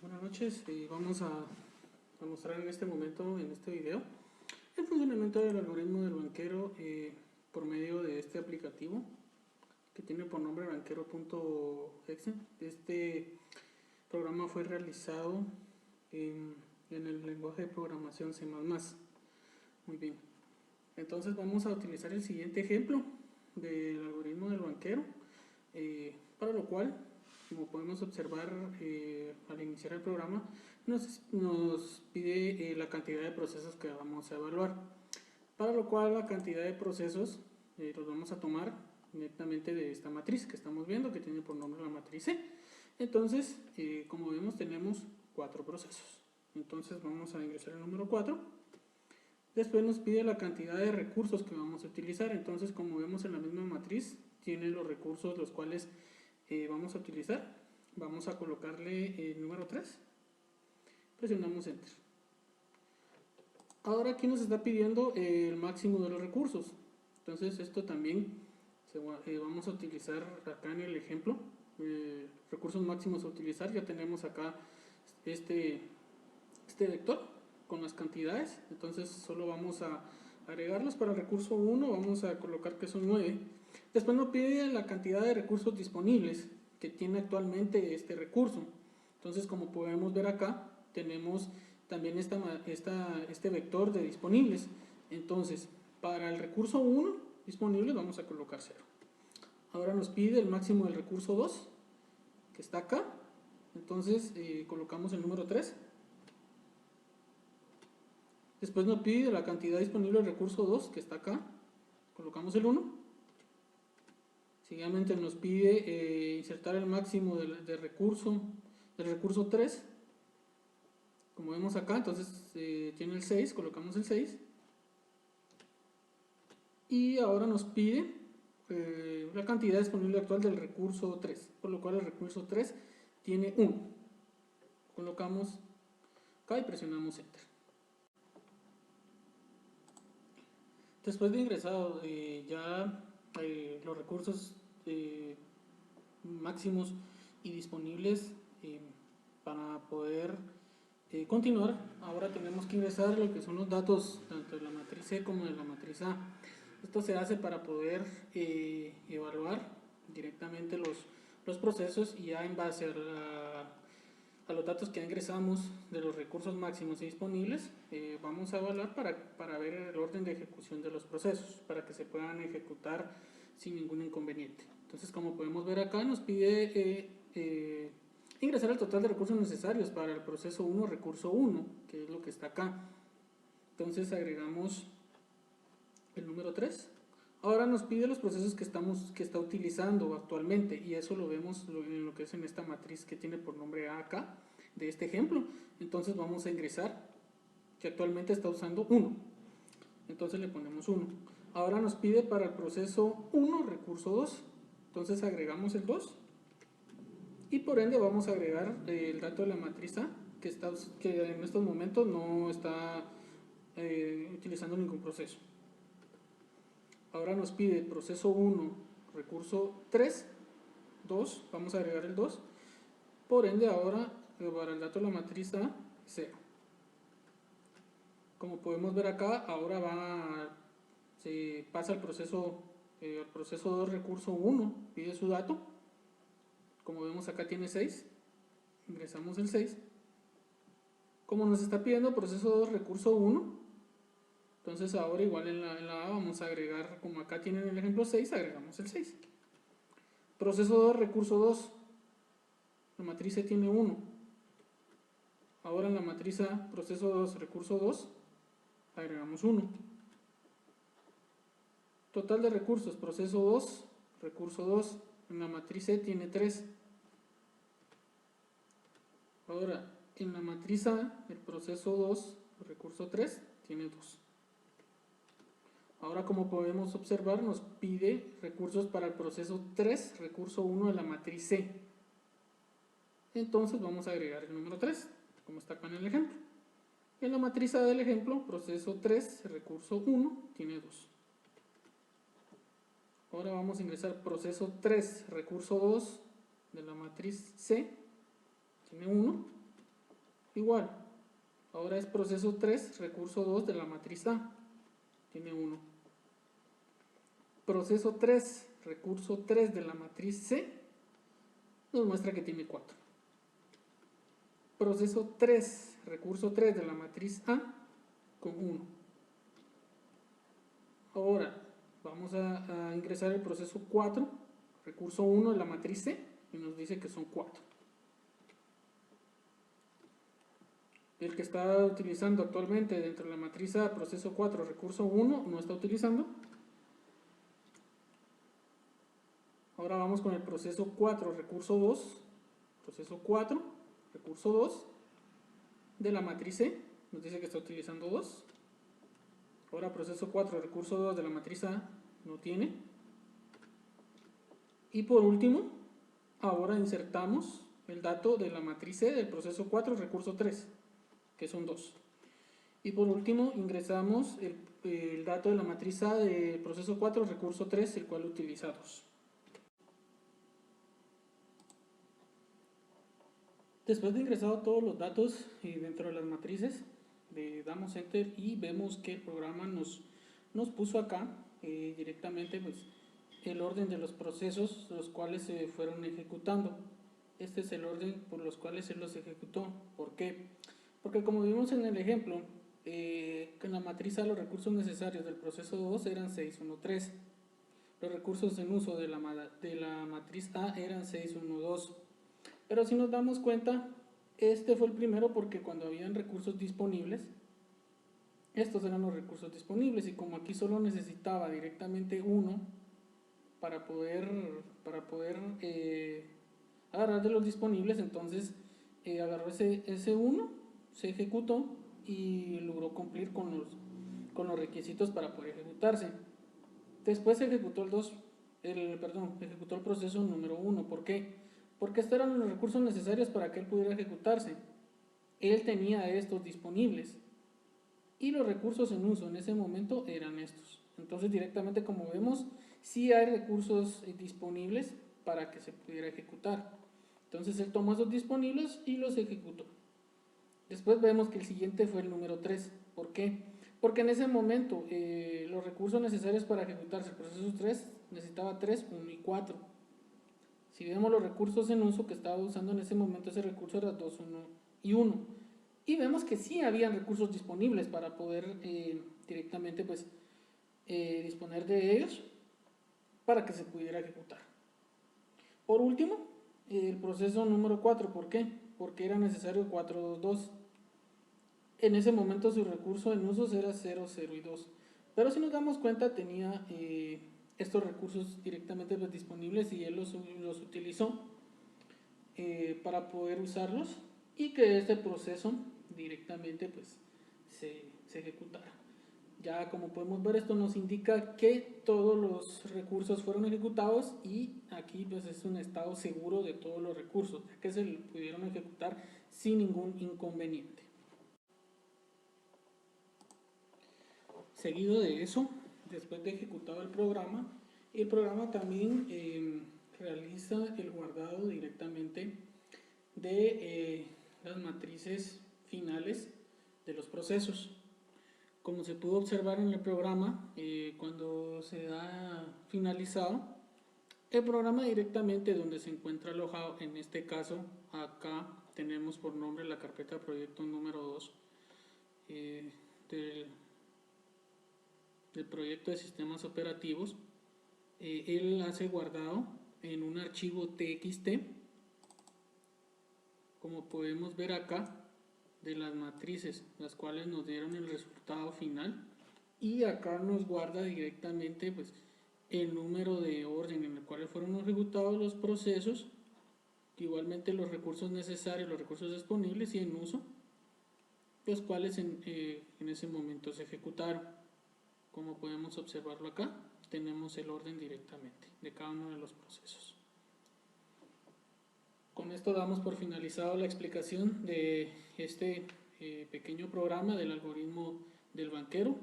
Buenas noches, vamos a mostrar en este momento, en este video, el funcionamiento del algoritmo del banquero por medio de este aplicativo que tiene por nombre banquero.exe. Este programa fue realizado en el lenguaje de programación C++. Muy bien, entonces vamos a utilizar el siguiente ejemplo del algoritmo del banquero, para lo cual, como podemos observar al iniciar el programa, nos pide la cantidad de procesos que vamos a evaluar, para lo cual la cantidad de procesos los vamos a tomar directamente de esta matriz que estamos viendo, que tiene por nombre la matriz C. Entonces, como vemos, tenemos 4 procesos. Entonces vamos a ingresar el número 4. Después nos pide la cantidad de recursos que vamos a utilizar. Entonces, como vemos en la misma matriz, tiene los recursos los cuales vamos a utilizar. Vamos a colocarle el número 3. Presionamos Enter. Ahora aquí nos está pidiendo el máximo de los recursos. Entonces esto también vamos a utilizar acá en el ejemplo. Recursos máximos a utilizar. Ya tenemos acá este vector con las cantidades. Entonces solo vamos a agregarlos. Para el recurso 1 vamos a colocar que son 9. Después nos pide la cantidad de recursos disponibles que tiene actualmente este recurso. Entonces, como podemos ver acá, tenemos también este vector de disponibles. Entonces, para el recurso 1 disponible vamos a colocar 0. Ahora nos pide el máximo del recurso 2, que está acá. Entonces colocamos el número 3. Después nos pide la cantidad disponible del recurso 2, que está acá. Colocamos el 1. Seguidamente nos pide insertar el máximo del recurso 3. Como vemos acá, entonces tiene el 6, colocamos el 6. Y ahora nos pide la cantidad disponible actual del recurso 3, por lo cual el recurso 3 tiene 1. Colocamos acá y presionamos Enter. Después de ingresado ya los recursos máximos y disponibles para poder continuar, ahora tenemos que ingresar lo que son los datos tanto de la matriz C como de la matriz A. Esto se hace para poder evaluar directamente los procesos, y ya en base a los datos que ingresamos de los recursos máximos y disponibles, vamos a evaluar para ver el orden de ejecución de los procesos, para que se puedan ejecutar sin ningún inconveniente. Entonces, como podemos ver acá, nos pide ingresar el total de recursos necesarios para el proceso 1, recurso 1, que es lo que está acá. Entonces agregamos el número 3. Ahora nos pide los procesos que está utilizando actualmente, y eso lo vemos en lo que es en esta matriz que tiene por nombre A acá, de este ejemplo. Entonces vamos a ingresar que actualmente está usando 1. Entonces le ponemos 1. Ahora nos pide para el proceso 1, recurso 2. Entonces agregamos el 2. Y por ende vamos a agregar el dato de la matriz A, que en estos momentos no está utilizando ningún proceso. Ahora nos pide proceso 1, recurso 3, 2, vamos a agregar el 2. Por ende ahora para el dato de la matriz A, 0. Como podemos ver acá, ahora se pasa al proceso 2, recurso 1, pide su dato. Como vemos acá tiene 6, ingresamos el 6. Como nos está pidiendo proceso 2, recurso 1, entonces ahora igual en la A vamos a agregar, como acá tienen el ejemplo 6, agregamos el 6. Proceso 2, recurso 2, la matriz C tiene 1. Ahora en la matriz A, proceso 2, recurso 2, agregamos 1. Total de recursos, proceso 2, recurso 2, en la matriz C tiene 3. Ahora en la matriz A, el proceso 2, recurso 3, tiene 2. Ahora, como podemos observar, nos pide recursos para el proceso 3, recurso 1 de la matriz C. Entonces vamos a agregar el número 3, como está acá en el ejemplo. En la matriz A del ejemplo, proceso 3, recurso 1, tiene 2. Ahora vamos a ingresar proceso 3, recurso 2 de la matriz C, tiene 1. igual. Ahora es proceso 3, recurso 2 de la matriz A. Tiene 1. Proceso 3, recurso 3 de la matriz C, nos muestra que tiene 4. Proceso 3, recurso 3 de la matriz A, con 1. Ahora vamos a ingresar el proceso 4, recurso 1 de la matriz C, y nos dice que son 4. El que está utilizando actualmente dentro de la matriz A, proceso 4, recurso 1, no está utilizando. Ahora vamos con el proceso 4, recurso 2, proceso 4, recurso 2, de la matriz C, nos dice que está utilizando 2. Ahora proceso 4, recurso 2 de la matriz A, no tiene. Y por último, ahora insertamos el dato de la matriz C del proceso 4, recurso 3, que son 2. Y por último, ingresamos el dato de la matriz A del proceso 4, recurso 3, el cual utiliza 2. Después de ingresado todos los datos dentro de las matrices, le damos enter y vemos que el programa nos puso acá directamente pues, el orden de los procesos los cuales se fueron ejecutando. Este es el orden por los cuales se los ejecutó. ¿Por qué? Porque como vimos en el ejemplo, que en la matriz A los recursos necesarios del proceso 2 eran 6, 1, 3. Los recursos en uso de la matriz A eran 6, 1, 2. Pero si nos damos cuenta, este fue el primero porque cuando habían recursos disponibles, estos eran los recursos disponibles, y como aquí solo necesitaba directamente uno para poder agarrar de los disponibles, entonces agarró ese uno, se ejecutó y logró cumplir con los requisitos para poder ejecutarse. Después se ejecutó ejecutó el proceso número 1. ¿Por qué? Porque estos eran los recursos necesarios para que él pudiera ejecutarse. Él tenía estos disponibles y los recursos en uso en ese momento eran estos. Entonces directamente, como vemos, sí hay recursos disponibles para que se pudiera ejecutar. Entonces él tomó esos disponibles y los ejecutó. Después vemos que el siguiente fue el número 3. ¿Por qué? Porque en ese momento los recursos necesarios para ejecutarse el proceso 3 necesitaba 3, 1 y 4. Si vemos los recursos en uso que estaba usando en ese momento, ese recurso era 2, 1 y 1. Y vemos que sí habían recursos disponibles para poder directamente pues, disponer de ellos para que se pudiera ejecutar. Por último, el proceso número 4. ¿Por qué? Porque era necesario 4, 2, 2. En ese momento su recurso en usos era 0, 0 y 2. Pero si nos damos cuenta, tenía estos recursos directamente pues, disponibles, y él los utilizó para poder usarlos y que este proceso directamente pues, se ejecutara. Ya como podemos ver, esto nos indica que todos los recursos fueron ejecutados, y aquí pues, es un estado seguro de todos los recursos, ya que se pudieron ejecutar sin ningún inconveniente. Seguido de eso, después de ejecutado el programa también realiza el guardado directamente de las matrices finales de los procesos. Como se pudo observar en el programa, cuando se da finalizado, el programa directamente donde se encuentra alojado, en este caso acá tenemos por nombre la carpeta proyecto número 2 del proyecto de sistemas operativos. Él hace guardado en un archivo txt, como podemos ver acá, de las matrices, las cuales nos dieron el resultado final, y acá nos guarda directamente pues, el número de orden en el cual fueron ejecutados los procesos, igualmente los recursos necesarios, los recursos disponibles y en uso, los cuales en ese momento se ejecutaron. Como podemos observarlo acá, tenemos el orden directamente de cada uno de los procesos. Con esto damos por finalizado la explicación de este pequeño programa del algoritmo del banquero.